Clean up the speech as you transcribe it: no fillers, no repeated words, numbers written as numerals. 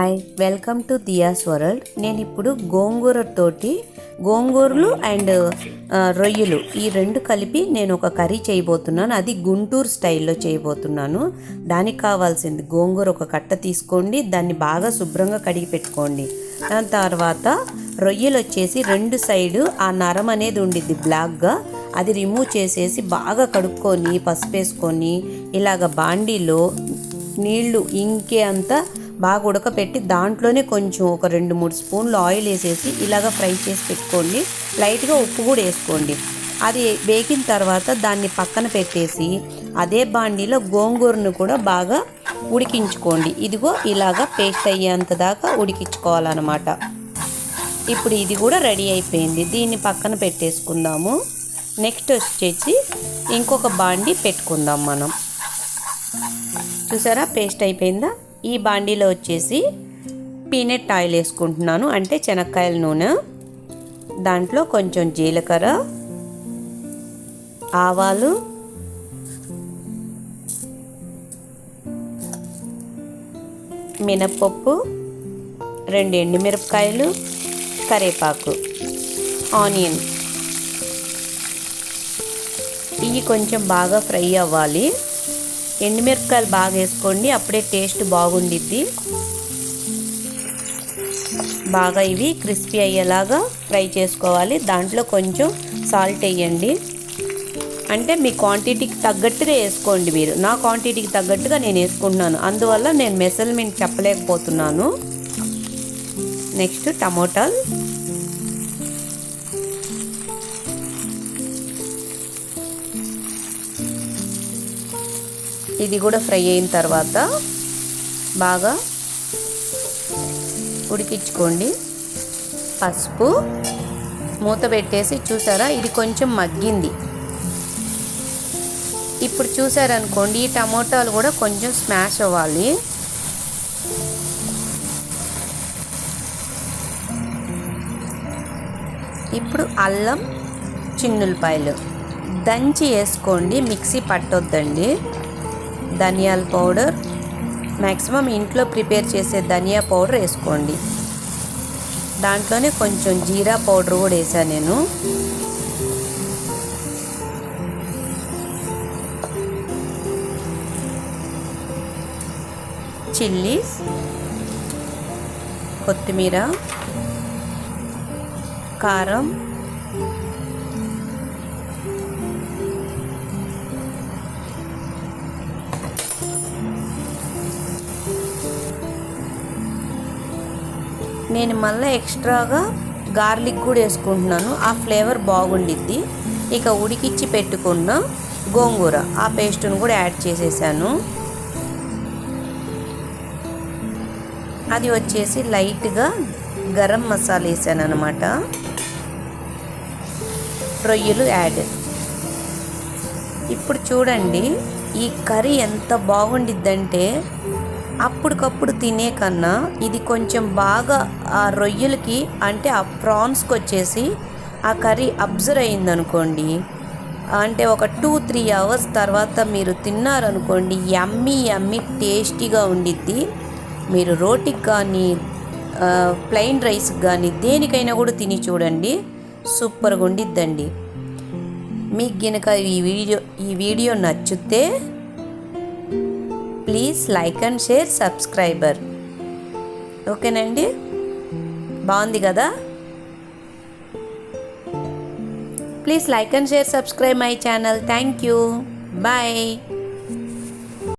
Hi, welcome to diyas world. నేను ఇప్పుడు గోంగూరలు and రొయ్యలు ఈ రెండు కలిపి నేను ఒక కర్రీ చేయబోతున్నాను. అది గుంటూరు స్టైల్లో చేయబోతున్నాను. దానికి కావాల్సింది గోంగూర ఒక కట్ట తీసుకోండి, దాన్ని బాగా శుభ్రంగా కడిగి పెట్టుకోండి. దాని తర్వాత రొయ్యలు వచ్చేసి రెండు సైడు ఆ నరం అనేది ఉండిద్ది బ్లాక్గా, అది రిమూవ్ చేసేసి బాగా కడుక్కొని పసుపు వేసుకొని ఇలాగ బాండీలో నీళ్లు ఇంకే అంతా బాగా ఉడకపెట్టి దాంట్లోనే కొంచెం ఒక 2-3 స్పూన్లు ఆయిల్ వేసేసి ఇలాగ ఫ్రై చేసి పెట్టుకోండి. లైట్గా ఉప్పు కూడా వేసుకోండి. అది వేగిన తర్వాత దాన్ని పక్కన పెట్టేసి అదే బాండీలో గోంగూరను కూడా బాగా ఉడికించుకోండి. ఇదిగో ఇలాగ పేస్ట్ అయ్యేంత దాకా ఉడికించుకోవాలన్నమాట. ఇప్పుడు ఇది కూడా రెడీ అయిపోయింది. దీన్ని పక్కన పెట్టేసుకుందాము. నెక్స్ట్ వచ్చేసి ఇంకొక బాండీ పెట్టుకుందాం మనం. చూసారా, పేస్ట్ అయిపోయిందా? ఈ బాండీలో వచ్చేసి పీనట్ ఆయిల్ వేసుకుంటున్నాను, అంటే శనక్కాయల నూనె. దాంట్లో కొంచెం జీలకర్ర, ఆవాలు, మినప్పప్పు, 2 ఎండుమిరపకాయలు, కరివేపాకు, ఆనియన్. ఇవి కొంచెం బాగా ఫ్రై అవ్వాలి. ఎండుమిరపకాయలు బాగా వేసుకోండి, అప్పుడే టేస్ట్ బాగుండిద్ది. బాగా ఇవి క్రిస్పీ అయ్యేలాగా ఫ్రై చేసుకోవాలి. దాంట్లో కొంచెం సాల్ట్ వేయండి, అంటే మీ క్వాంటిటీకి తగ్గట్టుగా వేసుకోండి. మీరు నా క్వాంటిటీకి తగ్గట్టుగా నేను వేసుకుంటున్నాను, అందువల్ల నేను మెజర్మెంట్ చెప్పలేకపోతున్నాను. నెక్స్ట్ టమోటాలు, ఇది కూడా ఫ్రై అయిన తర్వాత బాగా ఉడికించుకోండి. పసుపు, మూత పెట్టేసి చూసారా, ఇది కొంచెం మగ్గింది. ఇప్పుడు చూసారనుకోండి, ఈ టమోటాలు కూడా కొంచెం స్మాష్ అవ్వాలి. ఇప్పుడు అల్లం, చిన్నులపాయలు దంచి వేసుకోండి, మిక్సీ పట్టొద్దండి. ధనియాల పౌడర్, మ్యాక్సిమం ఇంట్లో ప్రిపేర్ చేసే ధనియా పౌడర్ వేసుకోండి. దాంట్లోనే కొంచెం జీరా పౌడర్ కూడా వేసాను నేను. చిల్లీస్, కొత్తిమీర, కారం, నేను మళ్ళీ ఎక్స్ట్రాగా గార్లిక్ కూడా వేసుకుంటున్నాను, ఆ ఫ్లేవర్ బాగుండిద్ది. ఇక ఉడికిచ్చి పెట్టుకున్న గోంగూర ఆ పేస్ట్ను కూడా యాడ్ చేసేసాను. అది వచ్చేసి లైట్గా గరం మసాలా వేసాను అనమాట. రొయ్యలు యాడ్. ఇప్పుడు చూడండి, ఈ కర్రీ ఎంత బాగుండిద్దంటే అప్పటికప్పుడు తినే కన్నా ఇది కొంచెం బాగా ఆ రొయ్యలకి, అంటే ఆ ప్రాన్స్కి వచ్చేసి ఆ కర్రీ అబ్జర్వ్ అయిందనుకోండి, అంటే ఒక 2-3 అవర్స్ తర్వాత మీరు తిన్నారనుకోండి, యమ్మీ టేస్టీగా ఉండిద్ది. మీరు రోటీకి కానీ ప్లెయిన్ రైస్కి కానీ దేనికైనా కూడా తిని చూడండి, సూపర్గా ఉండిద్దండి. మీకు గనుక ఈ వీడియో నచ్చితే please like and share, subscriber. ఓకేనండి, బాగుంది కదా? Please like and share, subscribe my channel. Thank you, bye.